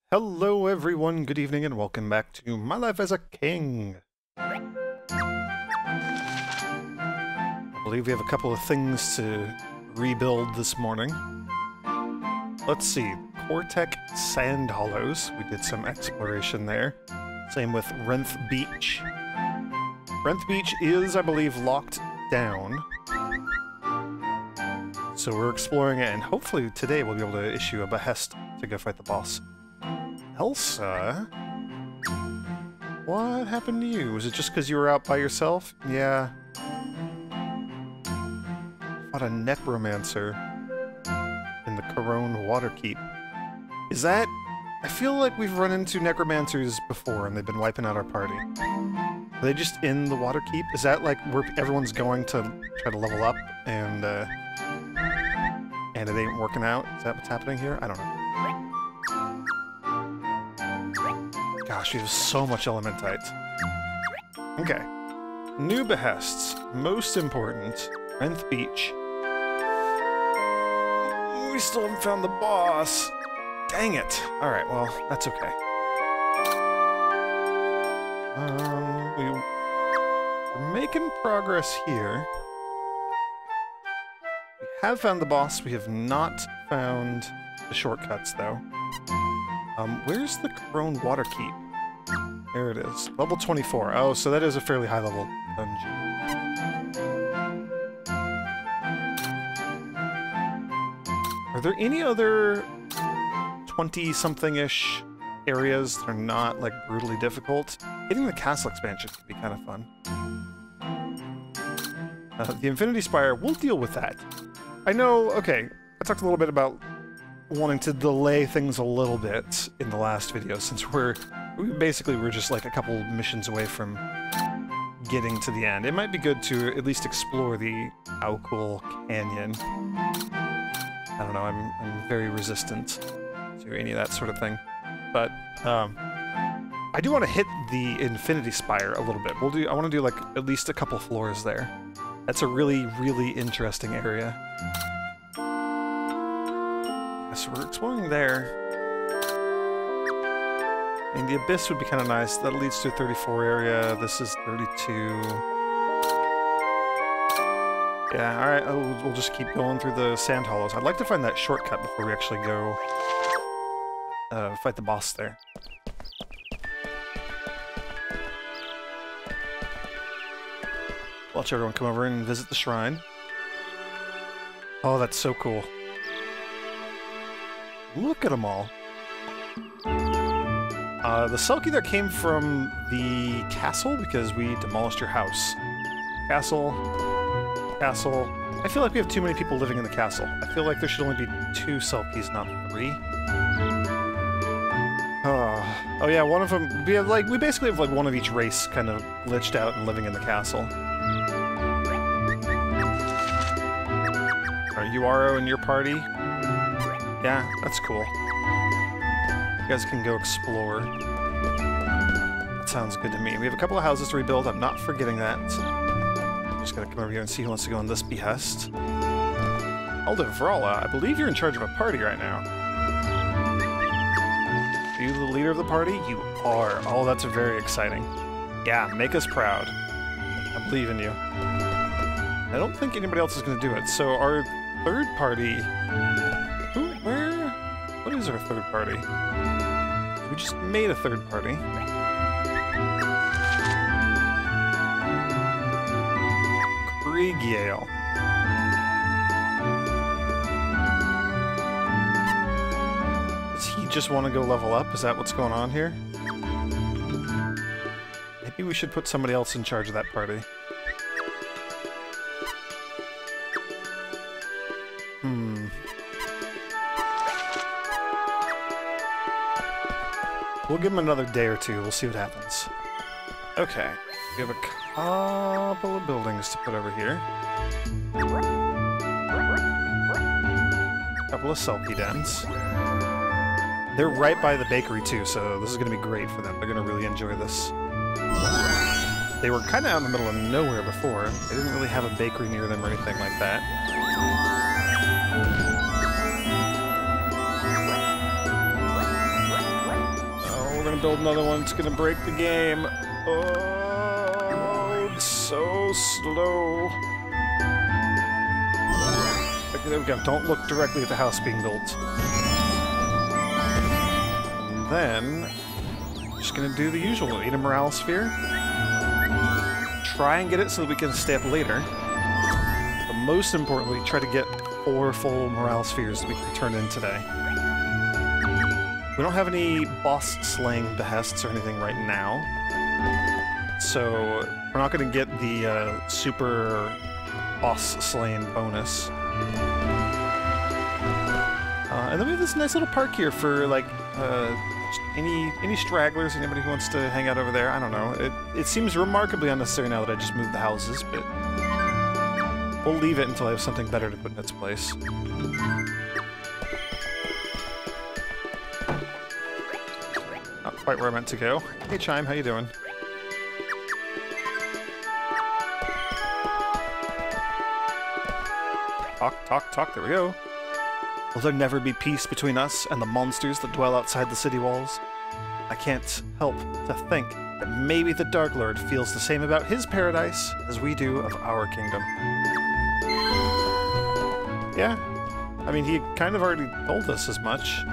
Hello everyone, good evening and welcome back to My Life as a King. I believe we have a couple of things to rebuild this morning. Let's see, Cortec Sand Hollows, we did some exploration there. Same with Wrenth Beach. Wrenth Beach is, I believe, locked down. So we're exploring it, and hopefully today we'll be able to issue a behest to go fight the boss. Elsa? What happened to you? Was it just because you were out by yourself? Yeah. Fought a necromancer in the Corone Waterkeep. Is that... I feel like we've run into necromancers before and they've been wiping out our party. Are they just in the Waterkeep? Is that like where everyone's going to try to level up and it ain't working out? Is that what's happening here? I don't know. Gosh, we have so much elementite. Okay. New behests. Most important. Wrenth Beach. We still haven't found the boss. Dang it. Alright, well, that's okay. We're making progress here. We have found the boss. We have not found the shortcuts, though. Where's the Corone Waterkeep? There it is. Level 24. Oh, so that is a fairly high level dungeon. Are there any other 20-something-ish areas that are not, like, brutally difficult? Hitting the castle expansion could be kind of fun. The Infinity Spire, we'll deal with that. I know, okay, I talked a little bit about wanting to delay things a little bit in the last video, since we're just like a couple missions away from getting to the end. It might be good to at least explore the Aucool Canyon. I don't know, I'm very resistant to any of that sort of thing. But, I do want to hit the Infinity Spire a little bit. I want to do, like, at least a couple floors there. That's a really, really interesting area. So we're exploring there. I mean, the Abyss would be kind of nice. That leads to a 34 area. This is 32. Yeah, alright, we'll just keep going through the Sand Hollows. I'd like to find that shortcut before we actually go fight the boss there. Watch everyone come over and visit the shrine. Oh, that's so cool. Look at them all. The Selkie that came from the castle, because we demolished your house. Castle. Castle. I feel like we have too many people living in the castle. I feel like there should only be 2 Selkies, not 3. Oh yeah, one of them... We basically have like one of each race kind of glitched out and living in the castle. Are Uaro in your party? Yeah, that's cool. You guys can go explore. That sounds good to me. We have a couple of houses to rebuild. I'm not forgetting that. I'm just gonna come over here and see who wants to go on this behest. Aldevrala, I believe you're in charge of a party right now. Are you the leader of the party? You are. Oh, that's very exciting. Yeah, make us proud. I believe in you. I don't think anybody else is gonna do it. So our third party... What is our third party? We just made a third party. Kriegiel. Does he just want to go level up? Is that what's going on here? Maybe we should put somebody else in charge of that party. We'll give him another day or two, we'll see what happens. Okay, we have a couple of buildings to put over here. A couple of Selkie dens. They're right by the bakery too, so this is going to be great for them. They're going to really enjoy this. They were kind of out in the middle of nowhere before. They didn't really have a bakery near them or anything like that. gonna build another one. It's gonna break the game. Oh, it's so slow. Okay, there we go. Don't look directly at the house being built. And then, just gonna do the usual. Eat a morale sphere. Try and get it so that we can stay up later. But most importantly, try to get 4 full morale spheres that we can turn in today. We don't have any boss-slaying behests or anything right now. So, we're not going to get the super boss-slaying bonus. And then we have this nice little park here for, like, any stragglers, anybody who wants to hang out over there. I don't know. It seems remarkably unnecessary now that I just moved the houses, but we'll leave it until I have something better to put in its place. Not quite where I meant to go. Hey Chime, how you doing? Talk, there we go. Will there never be peace between us and the monsters that dwell outside the city walls? I can't help to think that maybe the Dark Lord feels the same about his paradise as we do of our kingdom. Yeah, I mean, he kind of already told us as much.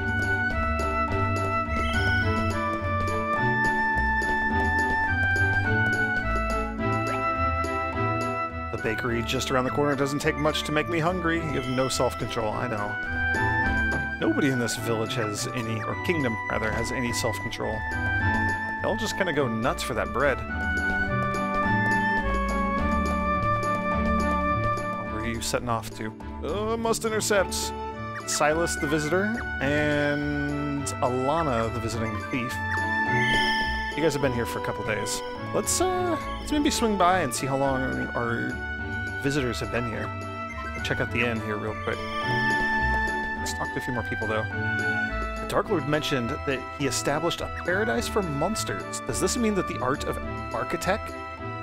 The bakery just around the corner doesn't take much to make me hungry. You have no self-control, I know. Nobody in this village has any, or kingdom rather, has any self-control. They'll just kind of go nuts for that bread. Where are you setting off to? Must intercept Silas the visitor and Alana the visiting thief. You guys have been here for a couple days. Let's maybe swing by and see how long our visitors have been here. I'll check out the inn here real quick. Let's talk to a few more people, though. The Dark Lord mentioned that he established a paradise for monsters. Does this mean that the art of architect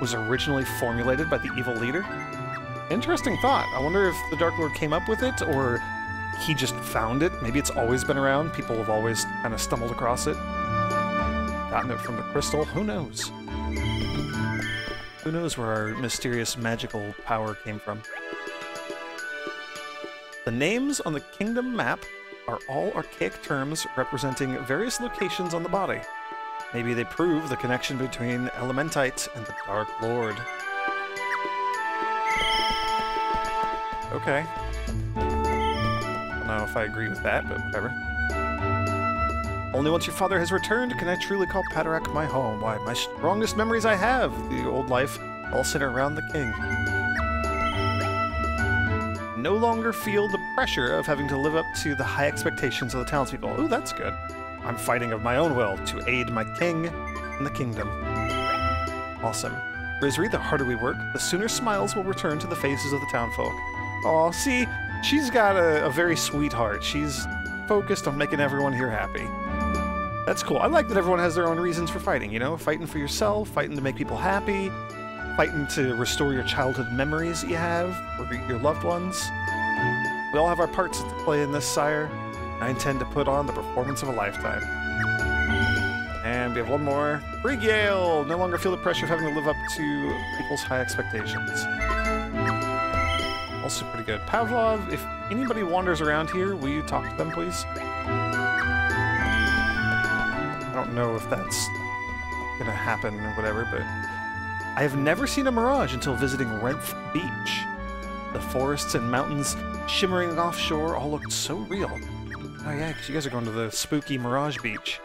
was originally formulated by the evil leader? Interesting thought. I wonder if the Dark Lord came up with it, or he just found it. Maybe it's always been around. People have always kind of stumbled across it. Gotten it from the crystal. Who knows? Who knows where our mysterious magical power came from? The names on the kingdom map are all archaic terms representing various locations on the body. Maybe they prove the connection between Elementite and the Dark Lord. Okay. I don't know if I agree with that, but whatever. Only once your father has returned can I truly call Padarak my home. Why, my strongest memories I have of the old life all center around the king. No longer feel the pressure of having to live up to the high expectations of the townspeople. Ooh, that's good. I'm fighting of my own will to aid my king and the kingdom. Awesome. Rizri, the harder we work, the sooner smiles will return to the faces of the townfolk. Aw, see, she's got a very sweet heart. She's focused on making everyone here happy. That's cool. I like that everyone has their own reasons for fighting, you know? Fighting for yourself, fighting to make people happy, fighting to restore your childhood memories that you have, or your loved ones. We all have our parts to play in this, sire. I intend to put on the performance of a lifetime. And we have one more. Brigiel! No longer feel the pressure of having to live up to people's high expectations. Also pretty good. Pavlov, if anybody wanders around here, will you talk to them, please? I don't know if that's gonna happen or whatever, but I have never seen a mirage until visiting Renth Beach. The forests and mountains shimmering offshore all looked so real. Oh yeah, because you guys are going to the spooky Mirage Beach.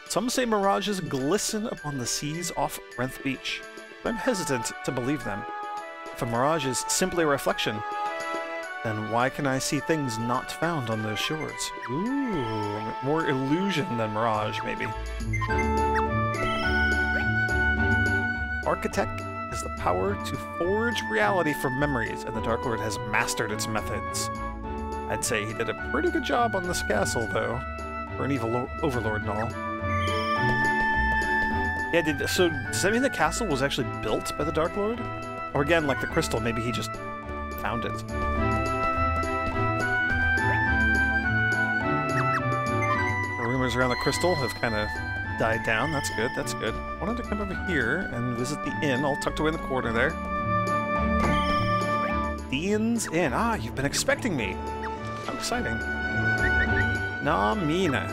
Some say mirages glisten upon the seas off Renth Beach, but I'm hesitant to believe them. If a mirage is simply a reflection, then why can I see things not found on those shores? Ooh, more illusion than mirage, maybe. Architect has the power to forge reality from memories, and the Dark Lord has mastered its methods. I'd say he did a pretty good job on this castle, though, for an evil overlord and all. Yeah, so does that mean the castle was actually built by the Dark Lord? Or again, like the crystal, maybe he just found it. rumors around the crystal have kind of died down. That's good, that's good. I wanted to come over here and visit the inn, all tucked away in the corner there. The Inn's Inn. Ah, you've been expecting me. How exciting. Namina.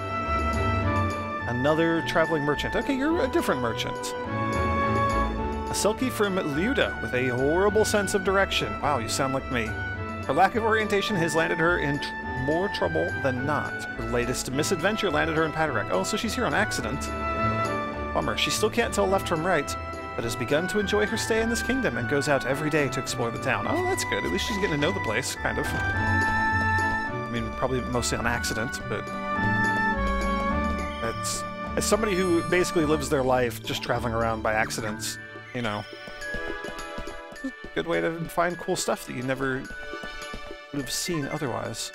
Another traveling merchant. Okay, you're a different merchant. A Selkie from Leuda with a horrible sense of direction. Wow, you sound like me. Her lack of orientation has landed her in more trouble than not. Her latest misadventure landed her in Padarak. Oh, so she's here on accident. Bummer. She still can't tell left from right, but has begun to enjoy her stay in this kingdom and goes out every day to explore the town. Oh, that's good. At least she's getting to know the place, kind of. I mean, probably mostly on accident, but... that's... as somebody who basically lives their life just traveling around by accidents, you know. It's a good way to find cool stuff that you never would have seen otherwise.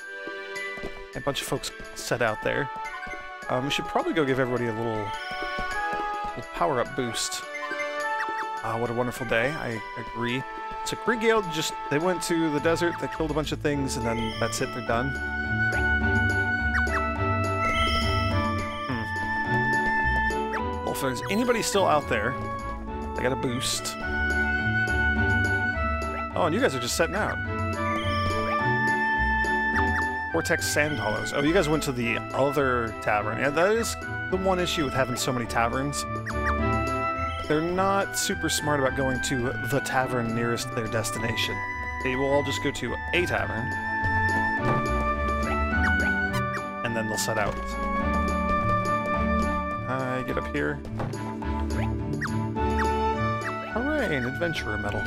A bunch of folks set out there. We should probably go give everybody a little power-up boost. What a wonderful day. I agree. So Griegale just, they went to the desert, they killed a bunch of things, and then that's it, they're done. Well, if there's anybody still out there, I got a boost. Oh, and you guys are just setting out. Vortex Sand Hollows. Oh, you guys went to the other tavern. Yeah, that is the one issue with having so many taverns. They're not super smart about going to the tavern nearest their destination. They will all just go to a tavern, and then they'll set out. I get up here. Hooray, an adventurer medal.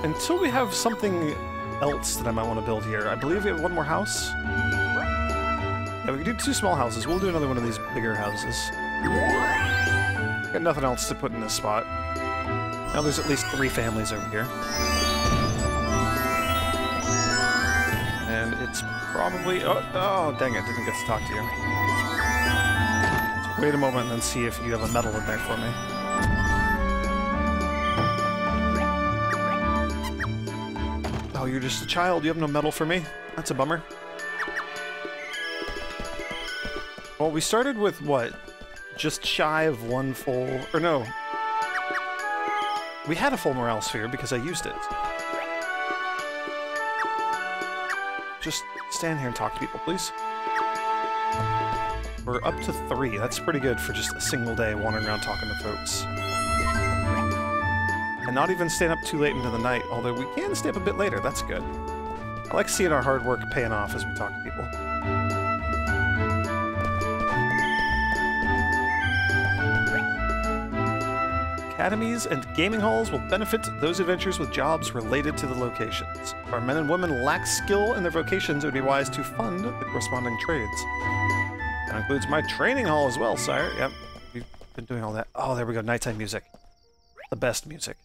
Until we have something else that I might want to build here, I believe we have one more house. Yeah, we can do 2 small houses. We'll do another one of these bigger houses. Got nothing else to put in this spot. Now there's at least 3 families over here. And it's probably... oh, dang it, didn't get to talk to you. Let's wait a moment and then see if you have a medal in there for me. Oh, you're just a child. You have no medal for me? That's a bummer. Well, we started with, what? Just shy of 1 full... or no. We had a full morale sphere because I used it. Just stand here and talk to people, please. We're up to 3. That's pretty good for just a single day wandering around talking to folks. And not even staying up too late into the night, although we can stay up a bit later. That's good. I like seeing our hard work paying off as we talk to people. Academies and gaming halls will benefit those adventurers with jobs related to the locations. If our men and women lack skill in their vocations, it would be wise to fund the corresponding trades. That includes my training hall as well, sire. Yep, we've been doing all that. Oh, there we go, nighttime music. The best music.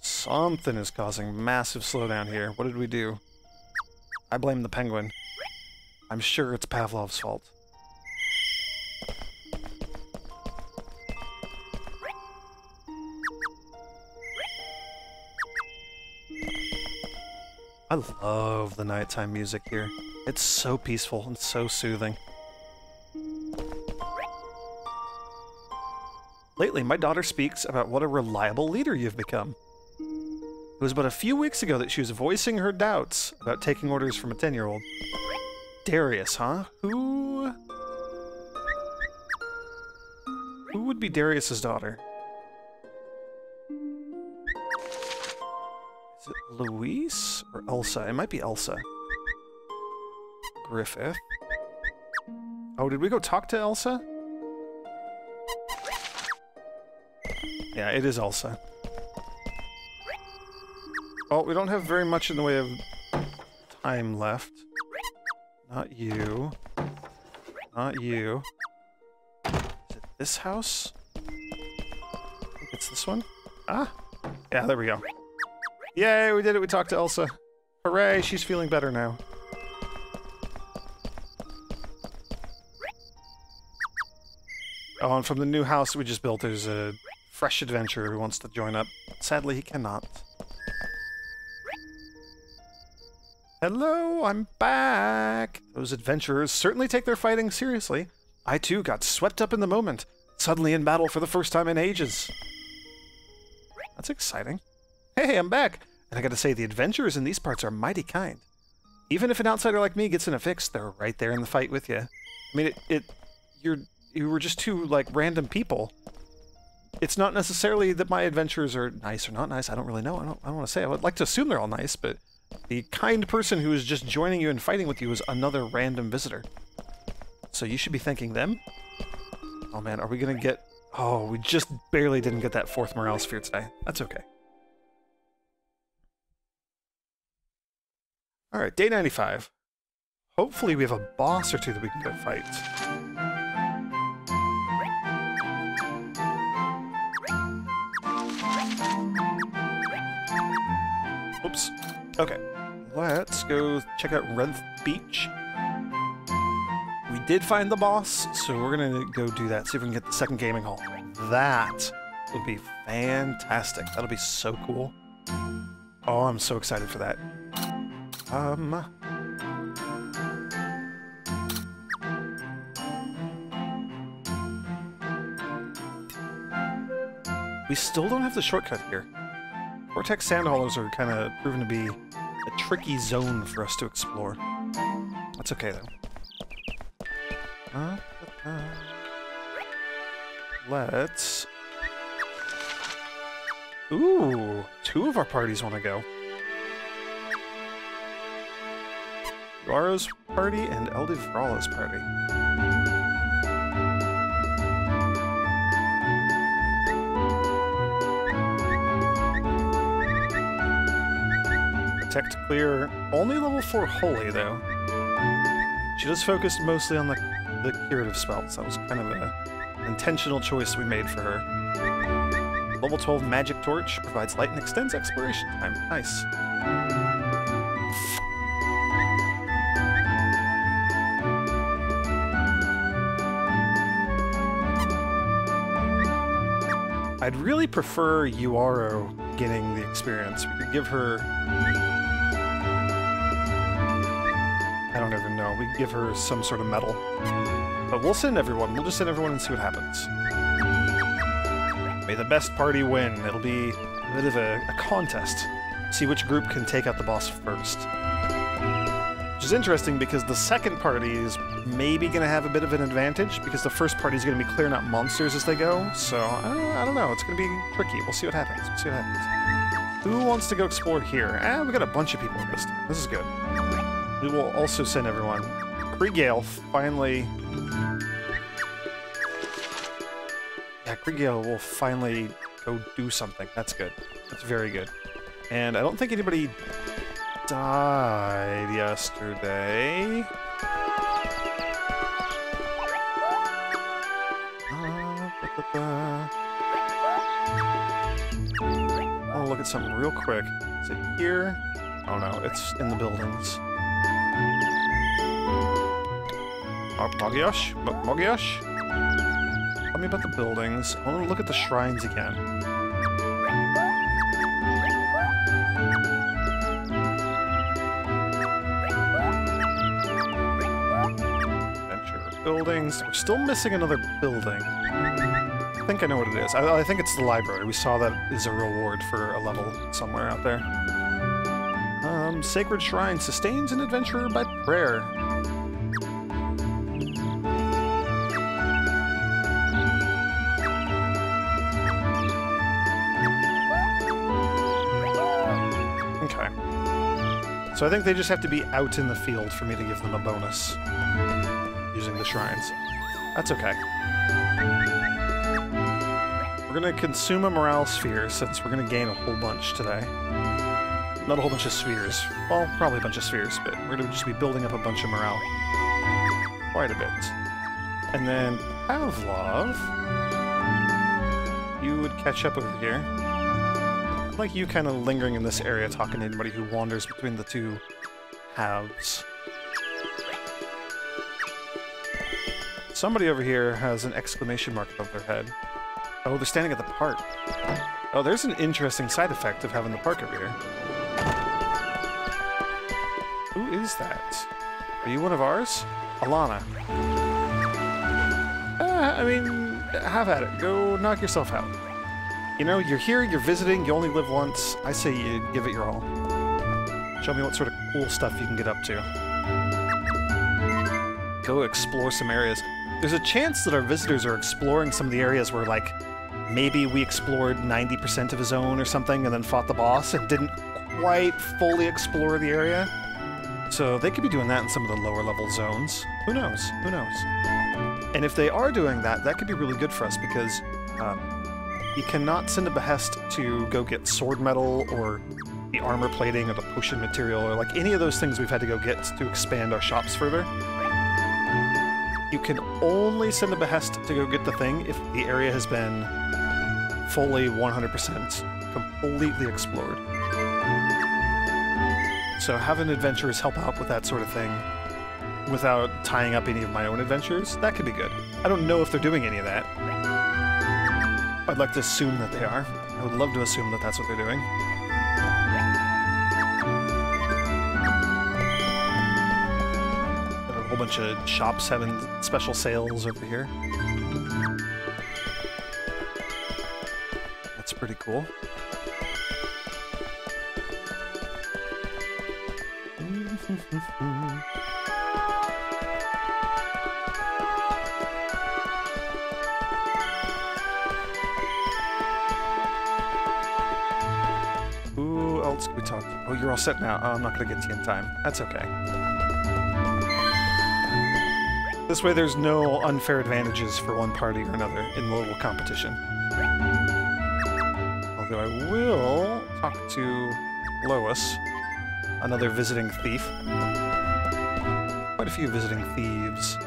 Something is causing massive slowdown here. What did we do? I blame the penguin. I'm sure it's Pavlov's fault. I love the nighttime music here. It's so peaceful and so soothing. Lately, my daughter speaks about what a reliable leader you've become. It was but a few weeks ago that she was voicing her doubts about taking orders from a 10-year-old. Darius, huh? Who would be Darius's daughter? Is it Louise or Elsa? It might be Elsa. Griffith. Oh, did we go talk to Elsa? Yeah, it is Elsa. Well, we don't have very much in the way of time left. Not you. Not you. Is it this house? I think it's this one. Ah! Yeah, there we go. Yay, we did it! We talked to Elsa. Hooray, she's feeling better now. Oh, and from the new house we just built, there's a fresh adventurer who wants to join up. Sadly, he cannot. Hello, I'm back! Those adventurers certainly take their fighting seriously. I too got swept up in the moment, suddenly in battle for the first time in ages. That's exciting. Hey, I'm back! And I gotta say, the adventurers in these parts are mighty kind. Even if an outsider like me gets in a fix, they're right there in the fight with you. I mean, you were just two, like, random people. It's not necessarily that my adventurers are nice or not nice. I don't really know. I don't want to say. I would like to assume they're all nice, but the kind person who is just joining you and fighting with you is another random visitor. So you should be thanking them. Oh man, are we gonna get... Oh, we just barely didn't get that 4th morale sphere today. That's okay. Alright, day 95. Hopefully we have a boss or two that we can go fight. Oops. Okay, let's go check out Renth Beach. We did find the boss, so we're gonna go do that, see if we can get the 2nd gaming hall. That would be fantastic. That'll be so cool. Oh, I'm so excited for that. We still don't have the shortcut here. Vortex Sandhollers are kind of proven to be a tricky zone for us to explore. That's okay, though. Let's... Ooh! 2 of our parties want to go. Garo's party and Eldivrala's party. Protect clear. Only level 4 Holy, though. She does focus mostly on the curative spells. That was kind of an intentional choice we made for her. Level 12 Magic Torch provides light and extends exploration time. Nice. I'd really prefer Uaro getting the experience. We could give her... I don't even know. We could give her some sort of medal. But we'll send everyone. We'll just send everyone and see what happens. May the best party win. It'll be a bit of a contest. See which group can take out the boss first. Which is interesting because the second party is maybe going to have a bit of an advantage because the first party is going to be clearing out monsters as they go. So, I don't know. It's going to be tricky. We'll see what happens. We'll see what happens. Who wants to go explore here? We got a bunch of people this time. This is good. We will also send everyone. Kriegale finally... Yeah, Kriegale will finally go do something. That's good. That's very good. And I don't think anybody died yesterday. I want to look at something real quick. Is it here? Oh no, it's in the buildings. Mogyash? Mogyash? Tell me about the buildings. I want to look at the shrines again. Adventure buildings. We're still missing another building. I think I know what it is. I think it's the library. We saw that is a reward for a level somewhere out there. Sacred Shrine sustains an adventurer by prayer. Okay. So I think they just have to be out in the field for me to give them a bonus using the shrines. That's okay. We're going to consume a morale sphere since we're going to gain a whole bunch today. Not a whole bunch of spheres. Well, probably a bunch of spheres, but we're going to just be building up a bunch of morale. Quite a bit. And then Pavlov, you would catch up over here. I like you kind of lingering in this area, talking to anybody who wanders between the two halves. Somebody over here has an exclamation mark above their head. Oh, they're standing at the park. Oh, there's an interesting side effect of having the park over here. Who is that? Are you one of ours? Alana. I mean, have at it. Go knock yourself out. You know, you're here, you're visiting, you only live once. I say you give it your all. Show me what sort of cool stuff you can get up to. Go explore some areas. There's a chance that our visitors are exploring some of the areas where, like, maybe we explored 90% of a zone or something and then fought the boss and didn't quite fully explore the area. So they could be doing that in some of the lower level zones. Who knows? Who knows? And if they are doing that, that could be really good for us because you cannot send a behest to go get sword metal or the armor plating or the potion material or like any of those things we've had to go get to expand our shops further. You can only send a behest to go get the thing if the area has been fully 100% completely explored. So having adventurers help out with that sort of thing without tying up any of my own adventures, that could be good. I don't know if they're doing any of that. I'd like to assume that they are. I would love to assume that that's what they're doing. There are a whole bunch of shops having special sales over here. That's pretty cool. Who else can we talk to? Oh, you're all set now. Oh, I'm not going to get to you in time. That's okay. This way there's no unfair advantages for one party or another in the little competition. Although I will talk to Lois, another visiting thief. Quite a few visiting thieves.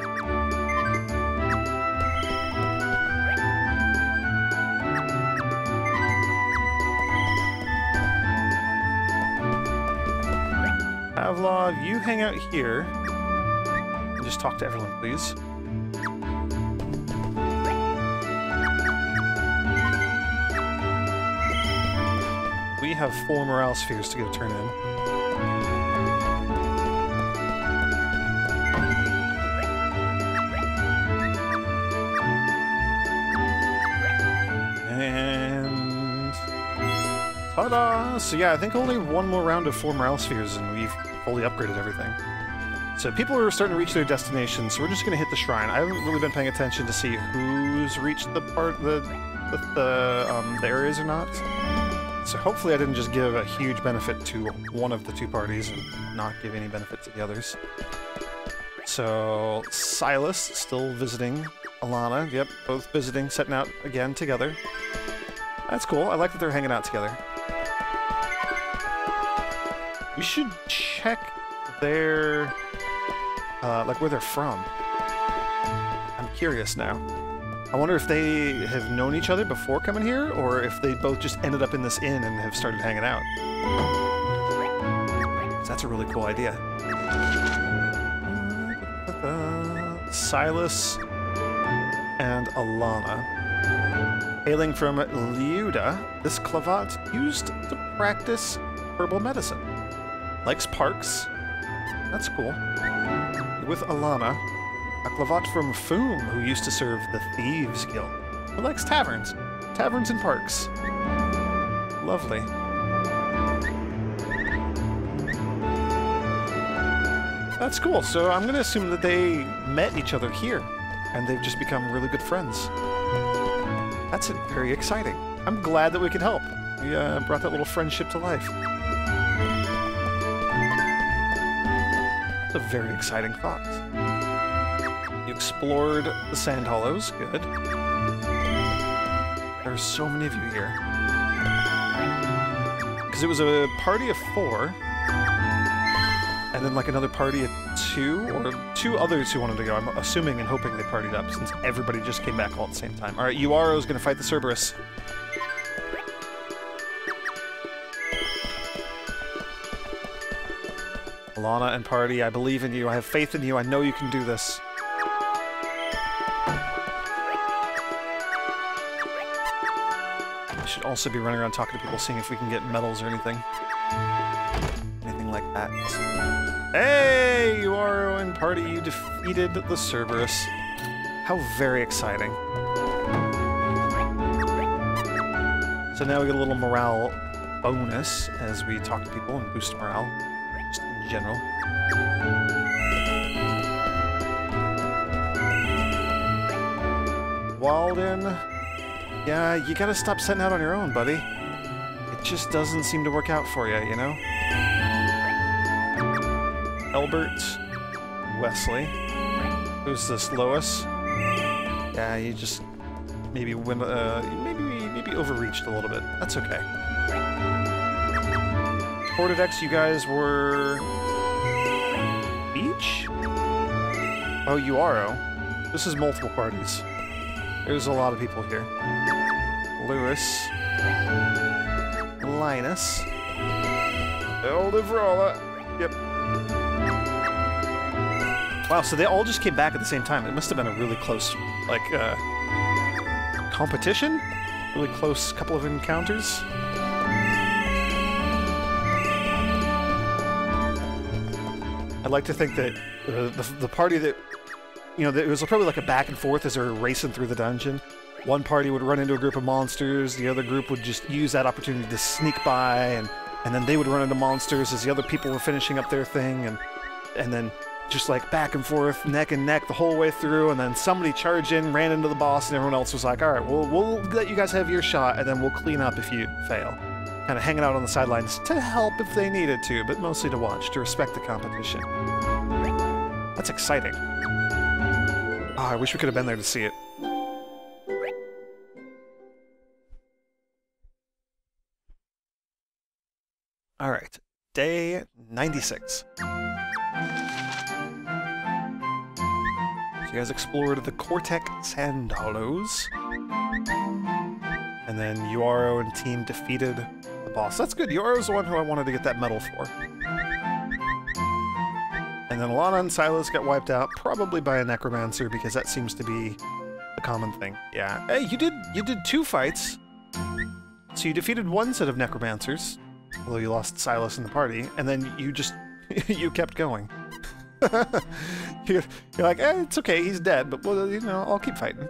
Pavlov, you hang out here. And just talk to everyone, please. We have 4 morale spheres to go turn in. And... ta-da! So yeah, I think only one more round of 4 morale spheres and we've fully upgraded everything. So people are starting to reach their destination, so we're just going to hit the shrine. I haven't really been paying attention to see who's reached the areas or not. So hopefully I didn't just give a huge benefit to one of the 2 parties and not give any benefit to the others. So Silas still visiting Alana. Yep, both visiting, setting out again together. That's cool. I like that they're hanging out together. We should check their, like where they're from. I'm curious now. I wonder if they have known each other before coming here, or if they both just ended up in this inn and have started hanging out. That's a really cool idea. Silas and Alana. Hailing from Liuda, this Clavat used to practice herbal medicine. Likes parks. That's cool. With Alana, a Clavat from Foom who used to serve the Thieves Guild. Who likes taverns. Taverns and parks. Lovely. That's cool. So I'm going to assume that they met each other here, and they've just become really good friends. That's very exciting. I'm glad that we could help. We brought that little friendship to life. That's a very exciting thought. You explored the Sand Hollows. Good. There are so many of you here. Because it was a party of 4, and then like another party of 2, or 2 others who wanted to go. I'm assuming and hoping they partied up since everybody just came back all at the same time. Alright, Uaro's gonna fight the Cerberus. Alana and party, I believe in you. I have faith in you. I know you can do this. I should also be running around talking to people, seeing if we can get medals or anything. Anything anything like that. Hey, Uaro and party, you defeated the Cerberus. How very exciting. So now we get a little morale bonus as we talk to people and boost morale, just in general. Walden, yeah, you gotta stop setting out on your own, buddy. It just doesn't seem to work out for you, you know? Elbert, Wesley. Who's this, Lois? Yeah, you just maybe maybe overreached a little bit. That's okay. Portadex, you guys were each? Oh, Uaro. This is multiple parties. There's a lot of people here. Lewis. Linus. Eldevrala. Yep. Wow, so they all just came back at the same time. It must have been a really close, like, competition? Really close couple of encounters? I'd like to think that the party that, you know, it was probably like a back and forth as they were racing through the dungeon. One party would run into a group of monsters, the other group would just use that opportunity to sneak by, and then they would run into monsters as the other people were finishing up their thing, and then just like back and forth, neck and neck the whole way through, and then somebody charged in, ran into the boss, and everyone else was like, alright, we'll let you guys have your shot, and then we'll clean up if you fail. Kind of hanging out on the sidelines to help if they needed to, but mostly to watch, to respect the competition. That's exciting. Oh, I wish we could have been there to see it. Alright, day 96. You guys explored the Cortec Sand Hollows. And then Uaro and team defeated the boss. That's good. Uaro's the one who I wanted to get that medal for. And then Alana and Silas got wiped out, probably by a necromancer, because that seems to be a common thing. Yeah. Hey, you did 2 fights. So you defeated one set of necromancers, although you lost Silas in the party, and then you just you kept going. You're like, it's okay, he's dead, but, well, you know, I'll keep fighting.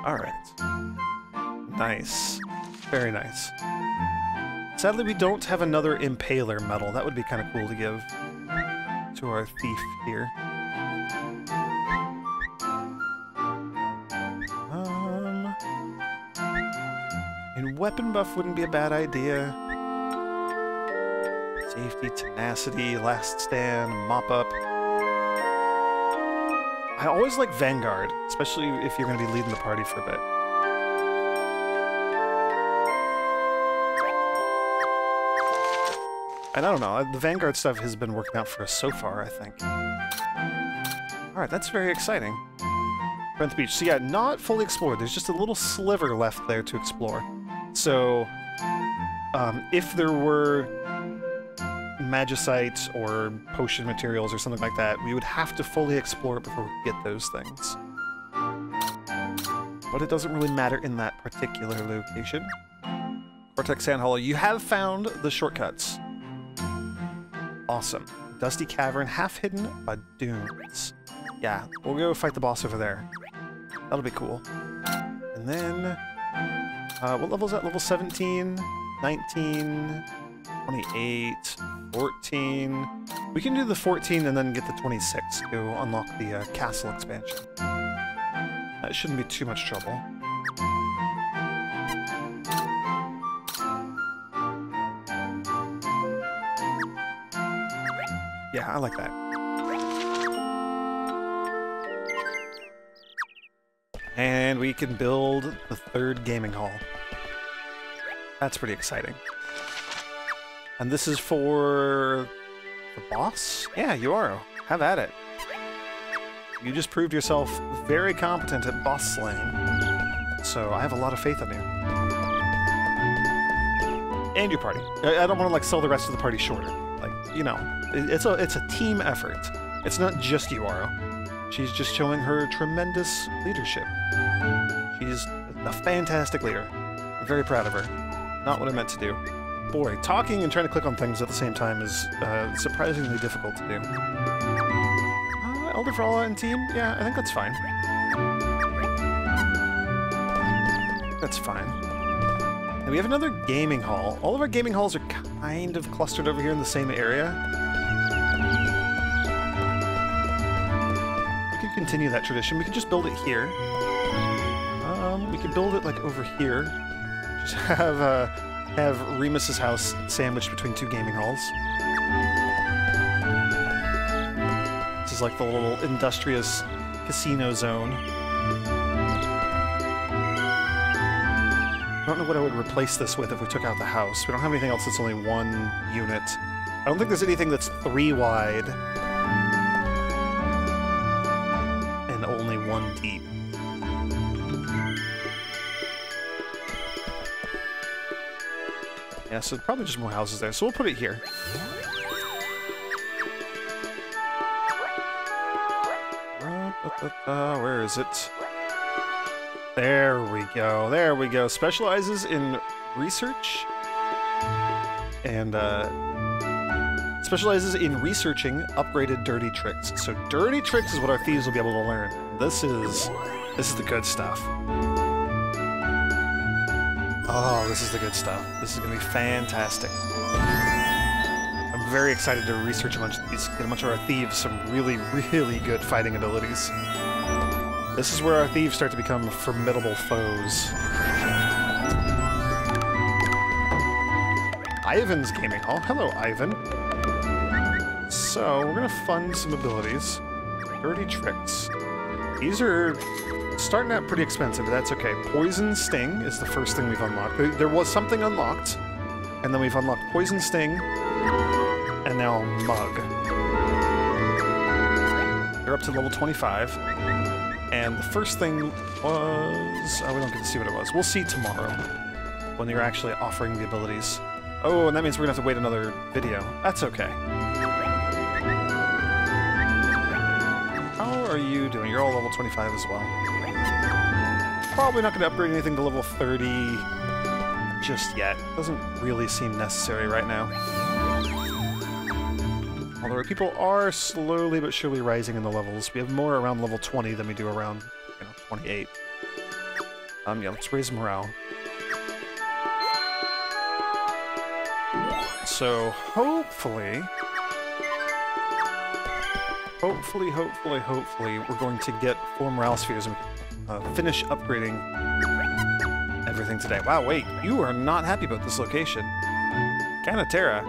Alright. Nice. Very nice. Sadly, we don't have another Impaler medal. That would be kind of cool to give to our thief here. And weapon buff wouldn't be a bad idea. Safety, tenacity, last stand, mop up. I always like Vanguard, especially if you're going to be leading the party for a bit. And I don't know, the Vanguard stuff has been working out for us so far, I think. Alright, that's very exciting. Brent Beach. So yeah, not fully explored. There's just a little sliver left there to explore. So, if there were magicites or potion materials or something like that, we would have to fully explore it before we get those things. But it doesn't really matter in that particular location. Cortex Sand Hollow, you have found the shortcuts. Awesome. Dusty Cavern, half hidden by dunes. Yeah, we'll go fight the boss over there. That'll be cool. And then, what level is that? Level 17, 19, 28, 14. We can do the 14 and then get the 26 to unlock the castle expansion. That shouldn't be too much trouble. Yeah, I like that. And we can build the 3rd gaming hall. That's pretty exciting. And this is for the boss? Yeah, Uaro. Have at it. You just proved yourself very competent at boss slaying. So I have a lot of faith in you. And your party. I don't want to like sell the rest of the party shorter. Like, you know, it's a team effort. It's not just Uaro. She's just showing her tremendous leadership. She's a fantastic leader. Very proud of her. Not what I meant to do. Boy, talking and trying to click on things at the same time is surprisingly difficult to do. Elderfralla and team? Yeah, I think that's fine. That's fine. And we have another gaming hall. All of our gaming halls are kind of clustered over here in the same area. We could continue that tradition. We could just build it here. We could build it like over here. Just have Remus's house sandwiched between two gaming halls. This is like the little industrious casino zone. I don't know what I would replace this with if we took out the house. We don't have anything else that's only one unit. I don't think there's anything that's 3 wide and only 1 deep. Yeah, so probably just more houses there. So we'll put it here. Where is it? There we go. There we go. Specializes in research and specializes in researching upgraded dirty tricks. So dirty tricks is what our thieves will be able to learn. This is the good stuff. Oh, this is the good stuff. This is going to be fantastic. I'm very excited to research a bunch of these, get a bunch of our thieves some really, really good fighting abilities. This is where our thieves start to become formidable foes. Ivan's gaming hall. Hello, Ivan. So, we're going to fund some abilities. Dirty tricks. These are starting out pretty expensive, but that's okay. Poison Sting is the first thing we've unlocked. There was something unlocked, and then we've unlocked Poison Sting, and now Mug. They're up to level 25, and the first thing was... oh, we don't get to see what it was. We'll see tomorrow, when you're actually offering the abilities. Oh, and that means we're gonna have to wait another video. That's okay. How are you doing? You're all level 25 as well. Probably not going to upgrade anything to level 30 just yet. Doesn't really seem necessary right now. Although people are slowly but surely rising in the levels. We have more around level 20 than we do around, 28. Yeah, let's raise morale. So, hopefully, we're going to get 4 morale spheres and finish upgrading everything today. Wow, wait, you are not happy about this location. Canatera.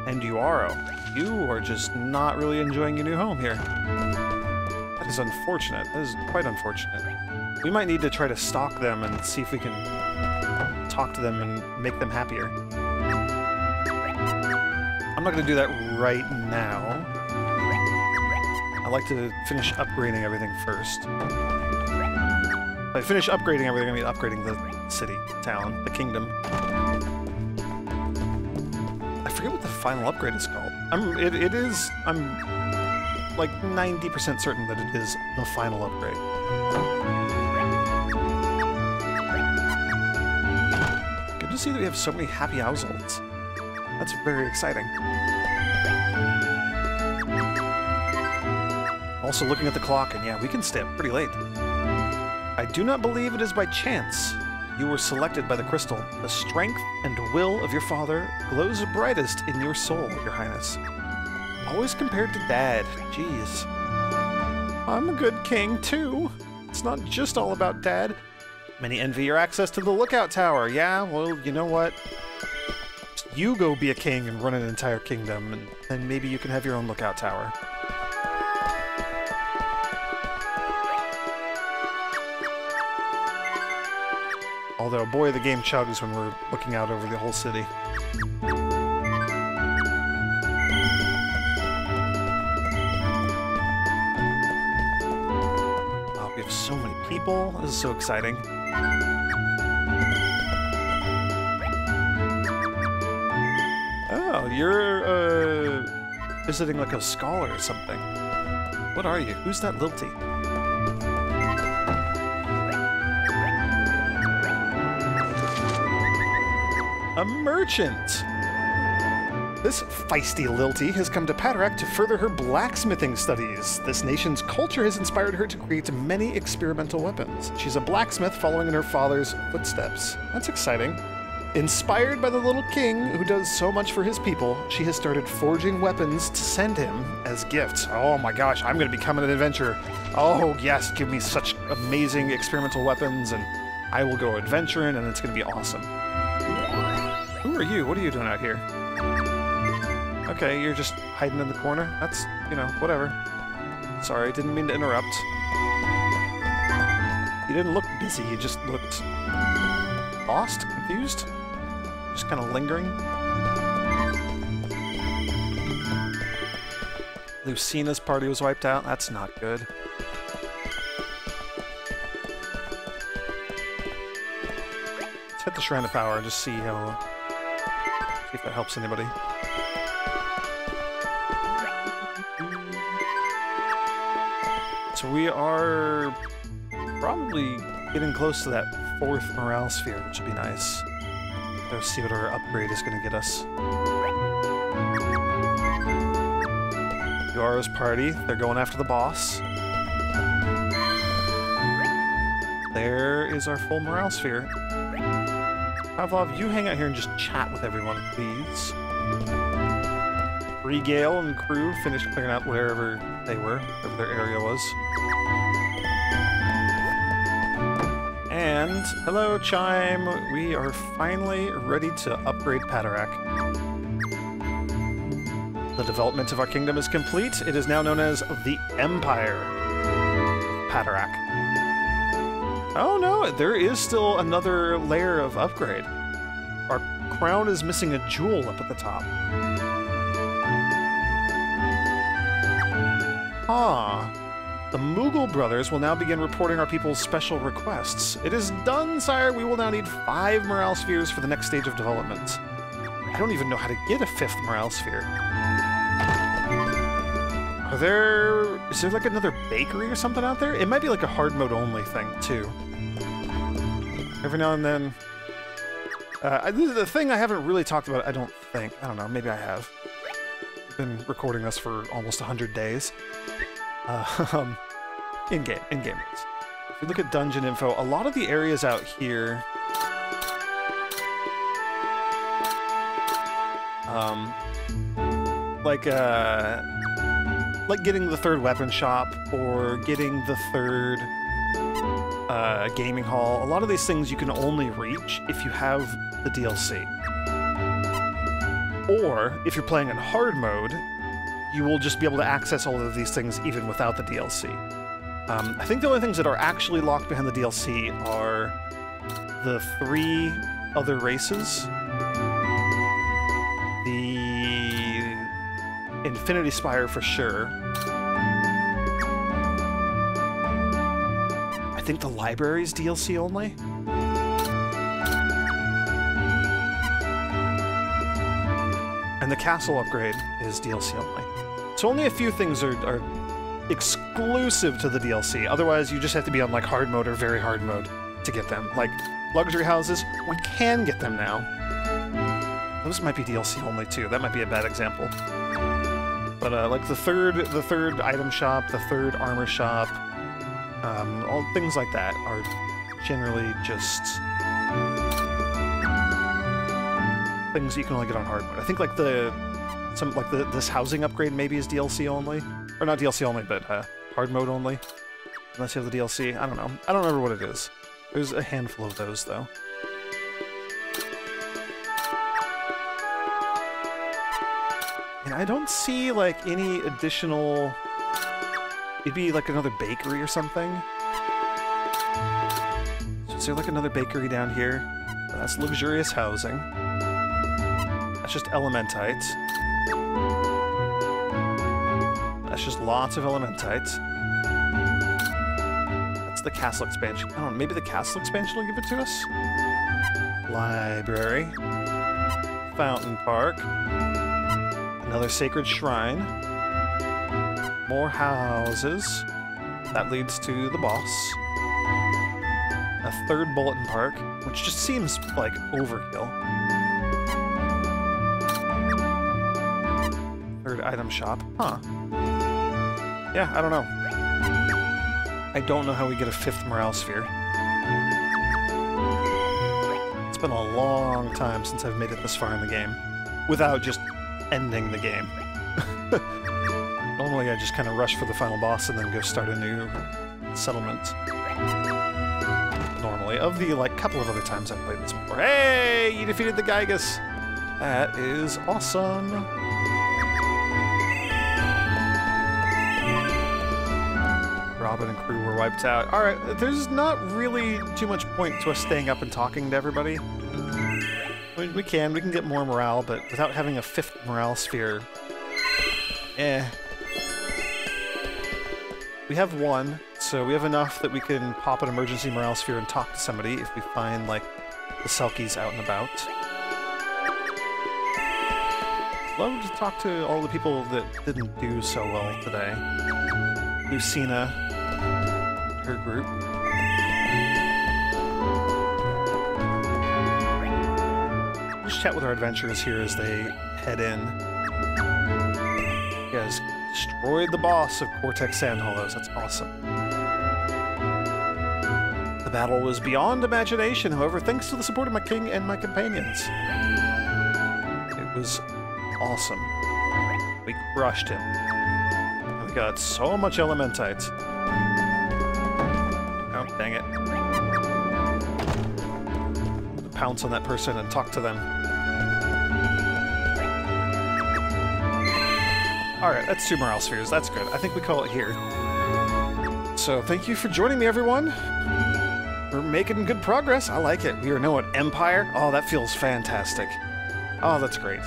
And Uaro, you are just not really enjoying your new home here. That is unfortunate. That is quite unfortunate. We might need to try to stalk them and see if we can talk to them and make them happier. I'm not going to do that right now. I like to finish upgrading everything first. If I finish upgrading everything, I mean upgrading the city, town, the kingdom. I forget what the final upgrade is called. I'm like 90% certain that it is the final upgrade. Good to see that we have so many happy households. That's very exciting. Also looking at the clock, and yeah, we can stay up pretty late. I do not believe it is by chance you were selected by the crystal. The strength and will of your father glows brightest in your soul, Your Highness. Always compared to Dad. Jeez. I'm a good king, too. It's not just all about Dad. Many envy your access to the lookout tower. Yeah, well, you know what? You go be a king and run an entire kingdom, and then maybe you can have your own lookout tower. Although, boy, the game chugs when we're looking out over the whole city. Oh, we have so many people. This is so exciting. Oh, you're, visiting like a scholar or something. What are you? Who's that Lilty? a merchant. This feisty lilty has come to Padarak to further her blacksmithing studies. This nation's culture has inspired her to create many experimental weapons. She's a blacksmith following in her father's footsteps. That's exciting. Inspired by the little king who does so much for his people, she has started forging weapons to send him as gifts. Oh my gosh, I'm going to become an adventurer. Oh yes, give me such amazing experimental weapons and I will go adventuring and it's going to be awesome. Who are you? What are you doing out here? Okay, you're just hiding in the corner? That's, you know, whatever. Sorry, didn't mean to interrupt. You didn't look busy, you just looked lost, confused, just kind of lingering. Lucina's party was wiped out. That's not good. Let's hit the Shrine of Power and just see how... see if that helps anybody. So we are probably getting close to that 4th morale sphere, which would be nice. Let's see what our upgrade is going to get us. Yora's party, they're going after the boss. There is our full morale sphere. Pavlov, you hang out here and just chat with everyone, please. Regale and crew finished clearing out wherever they were, wherever their area was. And, hello Chime, we are finally ready to upgrade Padarak. The development of our kingdom is complete. It is now known as the Empire Padarak. Oh no, there is still another layer of upgrade. Our crown is missing a jewel up at the top. Ah. The Mughal brothers will now begin reporting our people's special requests. It is done, sire. We will now need 5 morale spheres for the next stage of development. I don't even know how to get a 5th morale sphere. Is there like another bakery or something out there? It might be like a hard mode only thing, too. Every now and then... the thing I haven't really talked about, I don't think. I don't know, maybe I have. I've been recording this for almost 100 days. In-game. If we look at dungeon info, a lot of the areas out here... like getting the 3rd weapon shop, or getting the 3rd gaming hall, a lot of these things you can only reach if you have the DLC. Or, if you're playing in hard mode, you will just be able to access all of these things even without the DLC. I think the only things that are actually locked behind the DLC are the 3 other races, the Infinity Spire for sure, I think the library's DLC only, and the castle upgrade is DLC only. So only a few things are exclusive to the DLC. Otherwise, you just have to be on like hard mode or very hard mode to get them. Like luxury houses, we can get them now. Those might be DLC only too. That might be a bad example. But like the third item shop, the 3rd armor shop, all things like that are generally just things you can only get on hard mode. I think like this housing upgrade maybe is DLC only, or not DLC only, but hard mode only. Unless you have the DLC, I don't know. I don't remember what it is. There's a handful of those though. And I don't see like any additional. It'd be like another bakery or something. So is there like another bakery down here? That's luxurious housing. That's just Elementites. That's just lots of Elementites. That's the castle expansion. I don't know, maybe the castle expansion will give it to us? Library. Fountain Park. Another sacred shrine. More houses. That leads to the boss. A 3rd bulletin park, which just seems like overkill. Wizard item shop. Huh. Yeah, I don't know. I don't know how we get a 5th Morale Sphere. It's been a long time since I've made it this far in the game, without just ending the game. Normally I just kind of rush for the final boss and then go start a new settlement. Normally. Of the, like, couple of other times I've played this before. Hey! You defeated the Gygus! That is awesome! Robin and crew were wiped out. Alright, there's not really too much point to us staying up and talking to everybody. We can get more morale, but without having a 5th Morale Sphere... We have 1, so we have enough that we can pop an emergency Morale Sphere and talk to somebody if we find, like, the Selkies out and about. Love to talk to all the people that didn't do so well today. Lucina, her group. Let's chat with our adventurers here as they head in. You guys destroyed the boss of Cortex Sand Hollows. That's awesome. The battle was beyond imagination, however, thanks to the support of my king and my companions. It was awesome. We crushed him. And we got so much Elementite. Oh, dang it. Pounce on that person and talk to them. Alright, that's 2 Morale Spheres. That's good. I think we call it here. So, thank you for joining me, everyone. We're making good progress. I like it. We are now at Empire. Oh, that feels fantastic. Oh, that's great.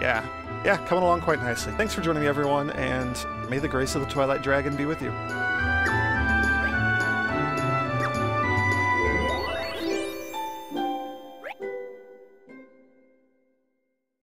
Yeah. Yeah, coming along quite nicely. Thanks for joining me, everyone, and may the grace of the Twilight Dragon be with you.